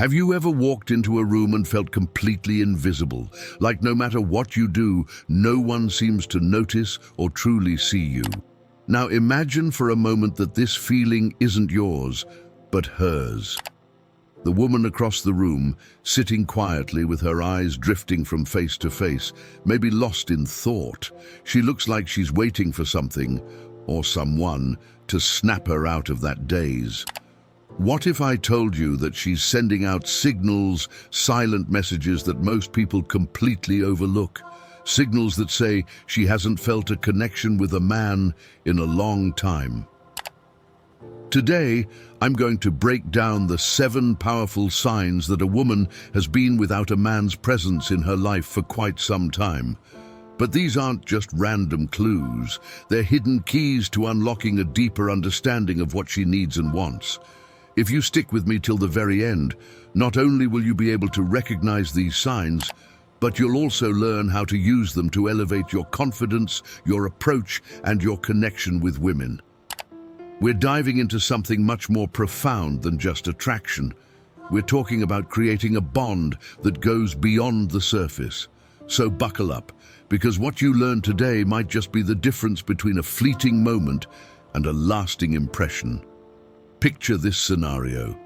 Have you ever walked into a room and felt completely invisible? Like no matter what you do, no one seems to notice or truly see you. Now imagine for a moment that this feeling isn't yours, but hers. The woman across the room, sitting quietly with her eyes drifting from face to face, maybe lost in thought. She looks like she's waiting for something, or someone, to snap her out of that daze. What if I told you that she's sending out signals, silent messages that most people completely overlook? Signals that say she hasn't felt a connection with a man in a long time. Today, I'm going to break down the 7 powerful signs that a woman has been without a man's presence in her life for quite some time. But these aren't just random clues. They're hidden keys to unlocking a deeper understanding of what she needs and wants. If you stick with me till the very end, not only will you be able to recognize these signs, but you'll also learn how to use them to elevate your confidence, your approach, and your connection with women. We're diving into something much more profound than just attraction. We're talking about creating a bond that goes beyond the surface. So buckle up, because what you learn today might just be the difference between a fleeting moment and a lasting impression. Picture this scenario.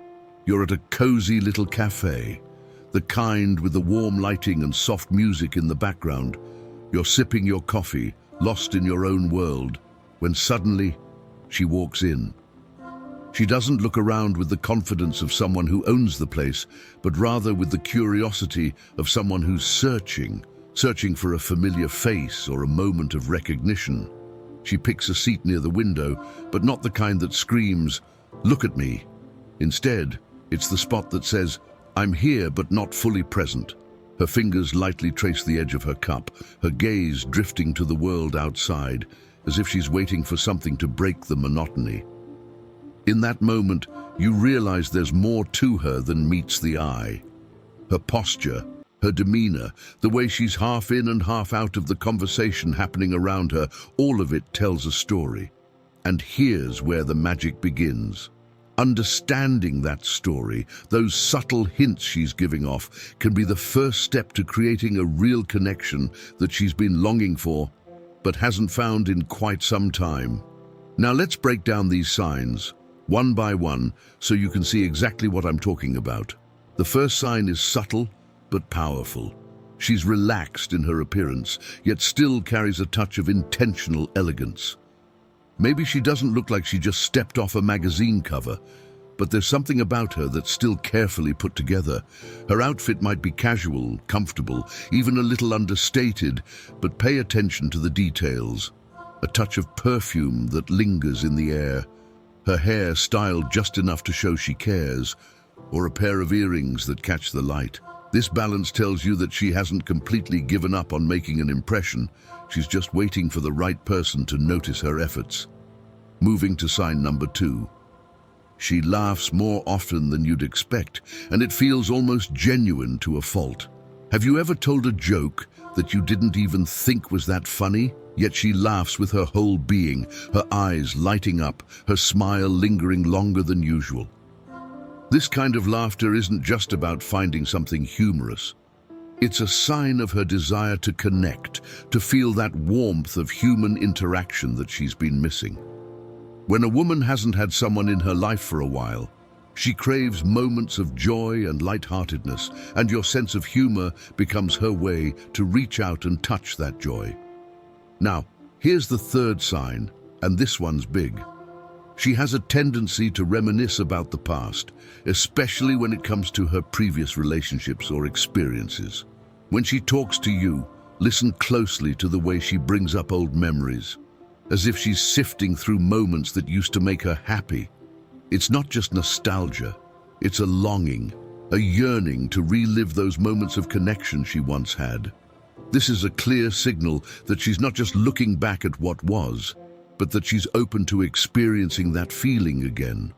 You're at a cozy little cafe, the kind with the warm lighting and soft music in the background. You're sipping your coffee, lost in your own world, when suddenly she walks in. She doesn't look around with the confidence of someone who owns the place, but rather with the curiosity of someone who's searching for a familiar face or a moment of recognition. She picks a seat near the window, but not the kind that screams, "Look at me." Instead, it's the spot that says, "I'm here but not fully present." Her fingers lightly trace the edge of her cup, her gaze drifting to the world outside, as if she's waiting for something to break the monotony. In that moment, you realize there's more to her than meets the eye. Her posture, her demeanor, the way she's half in and half out of the conversation happening around her, all of it tells a story. And here's where the magic begins. Understanding that story, those subtle hints she's giving off, can be the first step to creating a real connection that she's been longing for, but hasn't found in quite some time. Now let's break down these signs, one by one, so you can see exactly what I'm talking about. The first sign is subtle, but powerful. She's relaxed in her appearance, yet still carries a touch of intentional elegance. Maybe she doesn't look like she just stepped off a magazine cover, but there's something about her that's still carefully put together. Her outfit might be casual, comfortable, even a little understated, but pay attention to the details. A touch of perfume that lingers in the air, her hair styled just enough to show she cares, or a pair of earrings that catch the light. This balance tells you that she hasn't completely given up on making an impression. She's just waiting for the right person to notice her efforts. Moving to sign number 2. She laughs more often than you'd expect, and it feels almost genuine to a fault. Have you ever told a joke that you didn't even think was that funny? Yet she laughs with her whole being, her eyes lighting up, her smile lingering longer than usual. This kind of laughter isn't just about finding something humorous. It's a sign of her desire to connect, to feel that warmth of human interaction that she's been missing. When a woman hasn't had someone in her life for a while, she craves moments of joy and lightheartedness, and your sense of humor becomes her way to reach out and touch that joy. Now, here's the third sign, and this one's big. She has a tendency to reminisce about the past, especially when it comes to her previous relationships or experiences. When she talks to you, listen closely to the way she brings up old memories, as if she's sifting through moments that used to make her happy. It's not just nostalgia, it's a longing, a yearning to relive those moments of connection she once had. This is a clear signal that she's not just looking back at what was, but that she's open to experiencing that feeling again.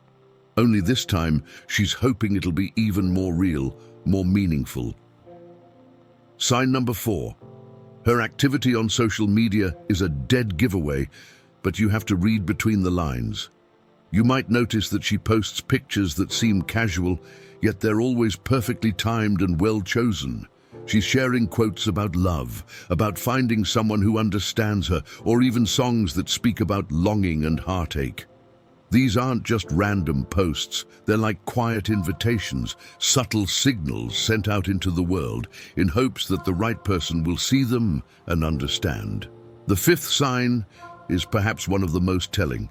Only this time, she's hoping it'll be even more real, more meaningful. Sign number 4. Her activity on social media is a dead giveaway, but you have to read between the lines. You might notice that she posts pictures that seem casual, yet they're always perfectly timed and well chosen. She's sharing quotes about love, about finding someone who understands her, or even songs that speak about longing and heartache. These aren't just random posts, they're like quiet invitations, subtle signals sent out into the world in hopes that the right person will see them and understand. The fifth sign is perhaps one of the most telling.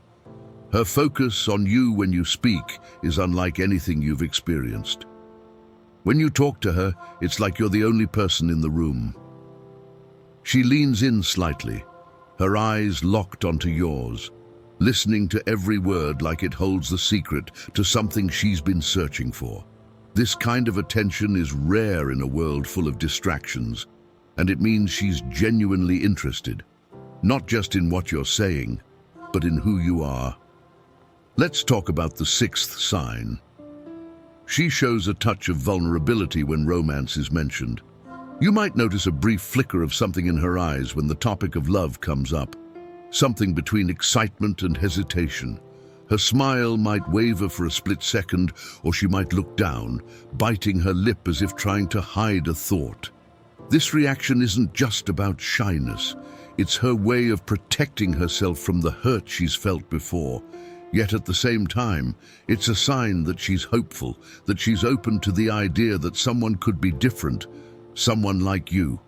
Her focus on you when you speak is unlike anything you've experienced. When you talk to her, it's like you're the only person in the room. She leans in slightly, her eyes locked onto yours, listening to every word like it holds the secret to something she's been searching for. This kind of attention is rare in a world full of distractions, and it means she's genuinely interested, not just in what you're saying, but in who you are. Let's talk about the sixth sign. She shows a touch of vulnerability when romance is mentioned. You might notice a brief flicker of something in her eyes when the topic of love comes up. Something between excitement and hesitation. Her smile might waver for a split second, or she might look down, biting her lip as if trying to hide a thought. This reaction isn't just about shyness. It's her way of protecting herself from the hurt she's felt before. Yet at the same time, it's a sign that she's hopeful, that she's open to the idea that someone could be different, someone like you.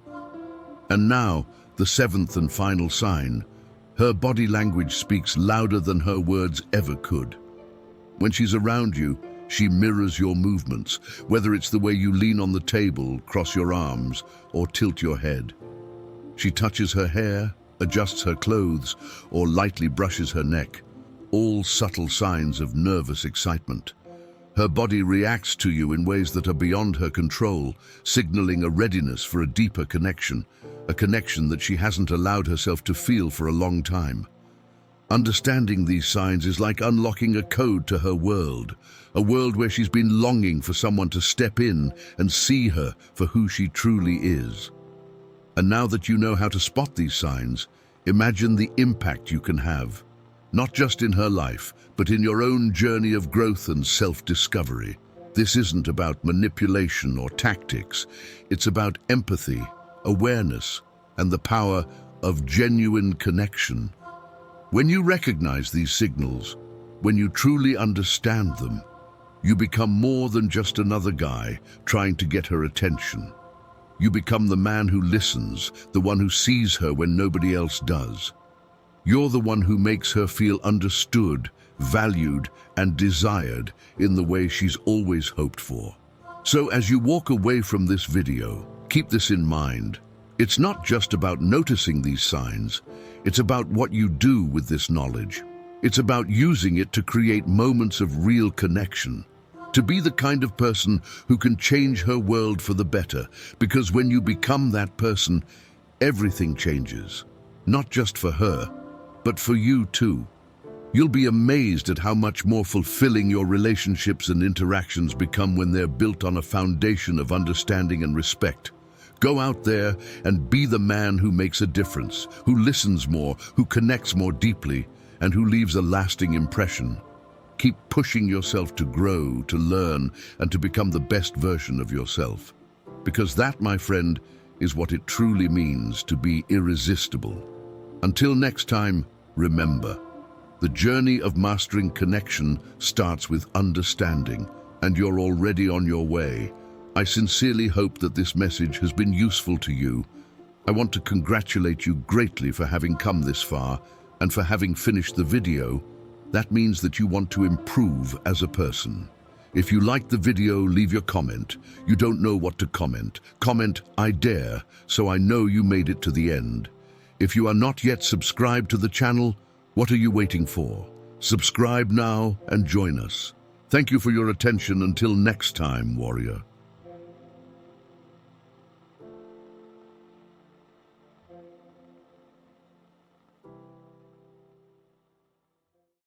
And now, the seventh and final sign. Her body language speaks louder than her words ever could. When she's around you, she mirrors your movements, whether it's the way you lean on the table, cross your arms, or tilt your head. She touches her hair, adjusts her clothes, or lightly brushes her neck, all subtle signs of nervous excitement. Her body reacts to you in ways that are beyond her control, signaling a readiness for a deeper connection, a connection that she hasn't allowed herself to feel for a long time. Understanding these signs is like unlocking a code to her world, a world where she's been longing for someone to step in and see her for who she truly is. And now that you know how to spot these signs, imagine the impact you can have, not just in her life, but in your own journey of growth and self-discovery. This isn't about manipulation or tactics. It's about empathy, awareness, and the power of genuine connection. When you recognize these signals, when you truly understand them, you become more than just another guy trying to get her attention. You become the man who listens, the one who sees her when nobody else does. You're the one who makes her feel understood, valued, and desired in the way she's always hoped for. So as you walk away from this video, keep this in mind. It's not just about noticing these signs. It's about what you do with this knowledge. It's about using it to create moments of real connection, to be the kind of person who can change her world for the better, because when you become that person, everything changes, not just for her, but for you too. You'll be amazed at how much more fulfilling your relationships and interactions become when they're built on a foundation of understanding and respect. Go out there and be the man who makes a difference, who listens more, who connects more deeply, and who leaves a lasting impression. Keep pushing yourself to grow, to learn, and to become the best version of yourself. Because that, my friend, is what it truly means to be irresistible. Until next time, remember, the journey of mastering connection starts with understanding, and you're already on your way. I sincerely hope that this message has been useful to you. I want to congratulate you greatly for having come this far and for having finished the video. That means that you want to improve as a person. If you liked the video, leave your comment. You don't know what to comment. Comment, "I dare," so I know you made it to the end. If you are not yet subscribed to the channel, what are you waiting for? Subscribe now and join us. Thank you for your attention. Until next time, warrior.